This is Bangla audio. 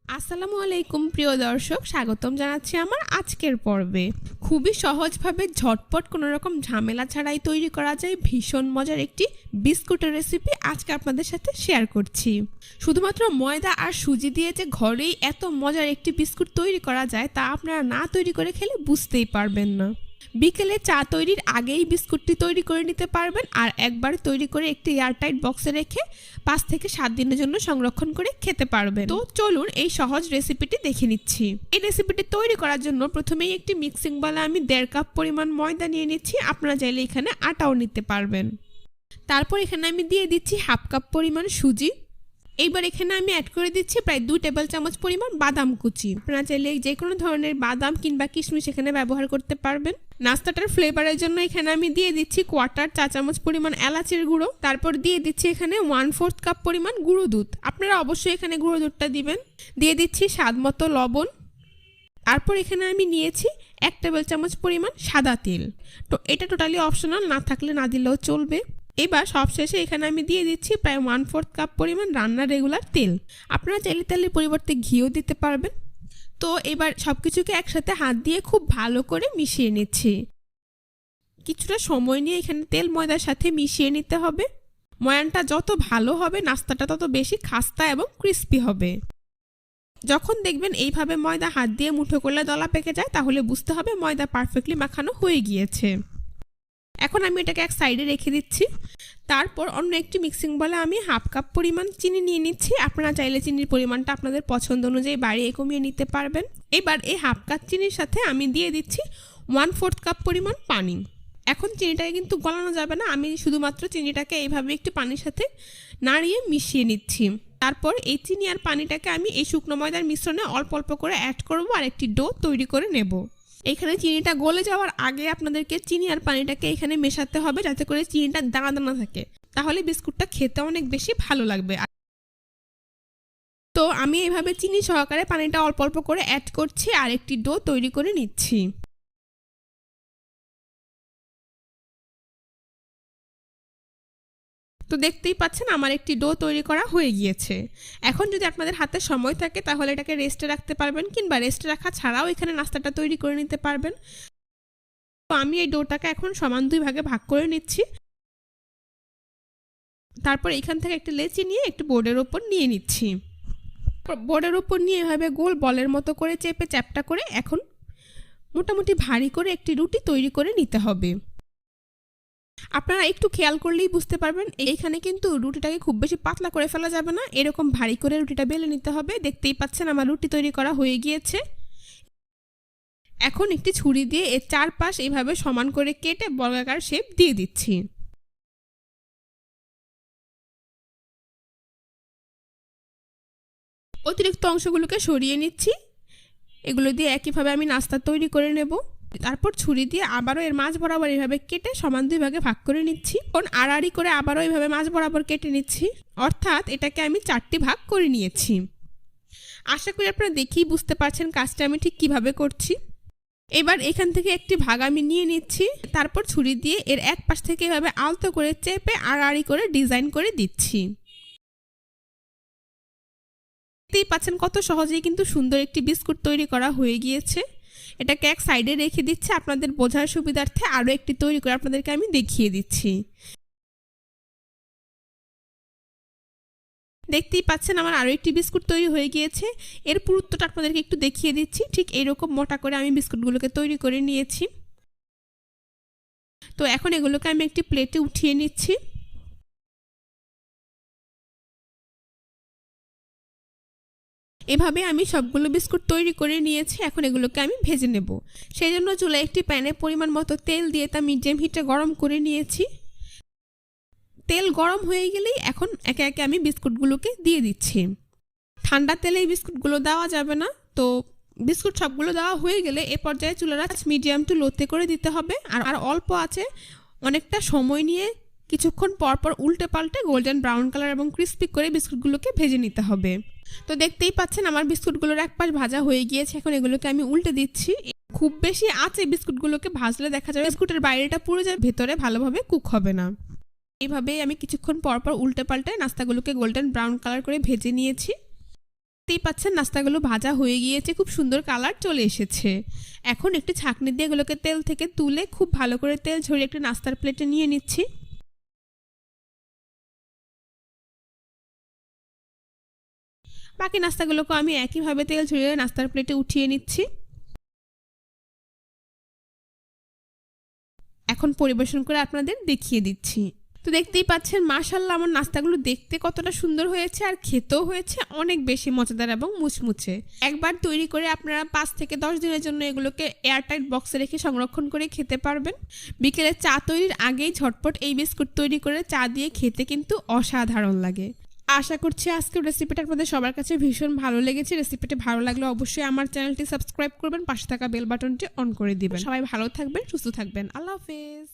আসসালামু আলাইকুম প্রিয় দর্শক, স্বাগতম জানাচ্ছি আমার আজকের পর্বে। খুবই সহজভাবে ঝটপট কোনো রকম ঝামেলা ছাড়াই তৈরি করা যায় ভীষণ মজার একটি বিস্কুটের রেসিপি আজকে আপনাদের সাথে শেয়ার করছি। শুধুমাত্র ময়দা আর সুজি দিয়ে যে ঘরেই এত মজার একটি বিস্কুট তৈরি করা যায় তা আপনারা না তৈরি করে খেলে বুঝতেই পারবেন না। বিকেলে চা তৈরির আগেই বিস্কুটটি তৈরি করে নিতে পারবেন আর একবার তৈরি করে একটি এয়ারটাইট বক্সে রেখে 5 থেকে 7 দিনের জন্য সংরক্ষণ করে খেতে পারবেন। তো চলুন এই সহজ রেসিপিটি দেখে নিচ্ছি। এই রেসিপিটি তৈরি করার জন্য প্রথমেই একটি মিক্সিং বলে আমি 1.5 কাপ পরিমাণ ময়দা নিয়ে নিচ্ছি। আপনারা চাইলে এখানে আটাও নিতে পারবেন। তারপর এখানে আমি দিয়ে দিচ্ছি 1/2 কাপ পরিমাণ সুজি। এইবার এখানে আমি অ্যাড করে দিচ্ছি প্রায় 2 টেবিল চামচ পরিমাণ বাদাম কুচি। আপনারা চাইলে যে কোনো ধরনের বাদাম কিংবা কিশমিশ এখানে ব্যবহার করতে পারবেন। নাস্তাটার ফ্লেভারের জন্য এখানে আমি দিয়ে দিচ্ছি 1/4 চা চামচ পরিমাণ এলাচের গুঁড়ো। তারপর দিয়ে দিচ্ছি এখানে 1/4 কাপ পরিমাণ গুঁড়ো দুধ। আপনারা অবশ্যই এখানে গুঁড়ো দুধটা দিবেন। দিয়ে দিচ্ছি স্বাদ মতো লবণ। তারপর এখানে আমি নিয়েছি 1 টেবিল চামচ পরিমাণ সাদা তেল। তো এটা টোটালি অপশনাল, না থাকলে না দিলেও চলবে। এবার সবশেষে এখানে আমি দিয়ে দিচ্ছি প্রায় 1/4 কাপ পরিমাণ রান্নার রেগুলার তেল। আপনারা চাইলে তেলের পরিবর্তে ঘিও দিতে পারবেন। তো এবার সবকিছুকে একসাথে হাত দিয়ে খুব ভালো করে মিশিয়ে নিচ্ছি। কিছুটা সময় নিয়ে এখানে তেল ময়দার সাথে মিশিয়ে নিতে হবে। ময়ানটা যত ভালো হবে নাস্তাটা তত বেশি খাস্তা এবং ক্রিস্পি হবে। যখন দেখবেন এইভাবে ময়দা হাত দিয়ে মুঠো করলে দলা পেকে যায় তাহলে বুঝতে হবে ময়দা পারফেক্টলি মাখানো হয়ে গিয়েছে। এখন আমি এটাকে এক সাইডে রেখে দিচ্ছি। তারপর অন্য একটি মিক্সিং বলে আমি 1/2 কাপ পরিমাণ চিনি নিয়ে নিচ্ছি। আপনারা চাইলে চিনির পরিমাণটা আপনাদের পছন্দ অনুযায়ী বাড়িয়ে কমিয়ে নিতে পারবেন। এবার এই 1/2 কাপ চিনির সাথে আমি দিয়ে দিচ্ছি 1/4 কাপ পরিমাণ পানি। এখন চিনিটাকে কিন্তু গলানো যাবে না, আমি শুধুমাত্র চিনিটাকে এইভাবে একটু পানির সাথে নাড়িয়ে মিশিয়ে নিচ্ছি। তারপর এই চিনি আর পানিটাকে আমি এই শুকনো ময়দার মিশ্রণে অল্প অল্প করে অ্যাড করব আর একটি ডো তৈরি করে নেব। এখানে চিনিটা গলে যাওয়ার আগে আপনাদেরকে চিনি আর পানিটাকে এখানে মেশাতে হবে যাতে করে চিনিটা দানা দানা থাকে, তাহলে বিস্কুটটা খেতে অনেক বেশি ভালো লাগবে। তো আমি এইভাবে চিনি সহকারে পানিটা অল্প অল্প করে অ্যাড করছি আর একটি ডো তৈরি করে নিচ্ছি। তো দেখতেই পাচ্ছেন আমার একটি ডো তৈরি করা হয়ে গিয়েছে। এখন যদি আপনাদের হাতে সময় থাকে তাহলে এটাকে রেস্টে রাখতে পারবেন কিংবা রেস্টে রাখা ছাড়াও এখানে নাস্তাটা তৈরি করে নিতে পারবেন। তো আমি এই ডোটাকে এখন সমান 2 ভাগে ভাগ করে নিচ্ছি। তারপর এখান থেকে একটা লেচি নিয়ে একটু বোর্ডের ওপর নিয়ে নিচ্ছি। বোর্ডের ওপর নিয়ে এভাবে গোল বলের মতো করে চেপে চ্যাপটা করে এখন মোটামুটি ভারী করে একটি রুটি তৈরি করে নিতে হবে। আপনারা একটু খেয়াল করলেই বুঝতে পারবেন এইখানে কিন্তু রুটিটাকে খুব বেশি পাতলা করে ফেলা যাবে না, এরকম ভারী করে রুটিটা বেলে নিতে হবে। দেখতেই পাচ্ছেন আমার রুটি তৈরি করা হয়ে গিয়েছে। এখন একটি ছুরি দিয়ে এর চারপাশ এইভাবে সমান করে কেটে বর্গাকার শেপ দিয়ে দিচ্ছি। অতিরিক্ত অংশগুলোকে সরিয়ে নিচ্ছি। এগুলো দিয়ে একইভাবে আমি নাস্তা তৈরি করে নেব। তারপর ছুরি দিয়ে আবারও এর মাঝ বরাবর এইভাবে কেটে সমান 2 ভাগে ভাগ করে নিচ্ছি। কোন আড়াআড়ি করে আবারও এইভাবে মাঝ বরাবর কেটে নিচ্ছি, অর্থাৎ এটাকে আমি 4টি ভাগ করে নিয়েছি। আশা করি আপনারা দেখেই বুঝতে পারছেন কাজটা আমি ঠিক কিভাবে করছি। এবার এখান থেকে একটি ভাগ আমি নিয়ে নিচ্ছি। তারপর ছুরি দিয়ে এর এক পাশ থেকে এভাবে আলতো করে চেপে আড়াআড়ি করে ডিজাইন করে দিচ্ছি। দেখতেই পাচ্ছেন কত সহজেই কিন্তু সুন্দর একটি বিস্কুট তৈরি করা হয়ে গিয়েছে। এটাকে এক সাইডে রেখে দিচ্ছি, আপনাদের বোঝার সুবিধার্থে আরও একটি তৈরি করে আপনাদেরকে আমি দেখিয়ে দিচ্ছি। দেখতেই পাচ্ছেন আমার আরও একটি বিস্কুট তৈরি হয়ে গিয়েছে। এর পুরুত্বটা আপনাদেরকে একটু দেখিয়ে দিচ্ছি। ঠিক এইরকম মোটা করে আমি বিস্কুটগুলোকে তৈরি করে নিয়েছি। তো এখন এগুলোকে আমি একটি প্লেটে উঠিয়ে নিচ্ছি। এভাবে আমি সবগুলো বিস্কুট তৈরি করে নিয়েছি। এখন এগুলোকে আমি ভেজে নেব। সেই জন্য চুলায় একটি প্যানে পরিমাণ মতো তেল দিয়ে তা মিডিয়াম হিটে গরম করে নিয়েছি। তেল গরম হয়ে গেলেই এখন একে একে আমি বিস্কুটগুলোকে দিয়ে দিচ্ছি। ঠান্ডা তেলে এই বিস্কুটগুলো দেওয়া যাবে না। তো বিস্কুট সবগুলো দেওয়া হয়ে গেলে এ পর্যায়ে চুলার আঁচ মিডিয়াম টু লোতে করে দিতে হবে আর অল্প আছে অনেকটা সময় নিয়ে কিছুক্ষণ পরপর উল্টে পাল্টে গোল্ডেন ব্রাউন কালার এবং ক্রিস্পি করে বিস্কুটগুলোকে ভেজে নিতে হবে। তো দেখতেই পাচ্ছেন আমার বিস্কুটগুলোর এক পাশ ভাজা হয়ে গিয়েছে। এখন এগুলোকে আমি উল্টে দিচ্ছি। খুব বেশি আছে বিস্কুটগুলোকে ভাজলে দেখা যাবে বিস্কুটের বাইরেটা পুরো যায়, ভেতরে ভালোভাবে কুক হবে না। এইভাবে আমি কিছুক্ষণ পরপর উল্টে পাল্টে নাস্তাগুলোকে গোল্ডেন ব্রাউন কালার করে ভেজে নিয়েছি। দেখতেই পাচ্ছেন নাস্তাগুলো ভাজা হয়ে গিয়েছে, খুব সুন্দর কালার চলে এসেছে। এখন একটি ছাঁকনি দিয়ে এগুলোকে তেল থেকে তুলে খুব ভালো করে তেল ঝরিয়ে একটি নাস্তার প্লেটে নিয়ে নিচ্ছি। বাকি নাস্তাগুলোকে আমি একইভাবে তেল ঝরিয়ে নাস্তার প্লেটে উঠিয়ে নিচ্ছি। এখন পরিবেশন করে আপনাদের দেখিয়ে দিচ্ছি। তো দেখতেই পাচ্ছেন মাশাআল্লাহ আমার নাস্তাগুলো দেখতে কতটা সুন্দর হয়েছে আর খেতেও হয়েছে অনেক বেশি মজাদার এবং মুচমুচে। একবার তৈরি করে আপনারা 5 থেকে 10 দিনের জন্য এগুলোকে এয়ারটাইট বক্সে রেখে সংরক্ষণ করে খেতে পারবেন। বিকেলে চা তৈরির আগেই ঝটপট এই বিস্কুট তৈরি করে চা দিয়ে খেতে কিন্তু অসাধারণ লাগে। আশা করছি আজকের রেসিপিটা আপনাদের সবার কাছে ভীষণ ভালো লেগেছে। রেসিপিটি ভালো লাগলে অবশ্যই আমার চ্যানেলটি সাবস্ক্রাইব করবেন, পাশে থাকা বেল বাটনটি অন করে দিবেন। সবাই ভালো থাকবেন, সুস্থ থাকবেন। আল্লাহ হাফেজ।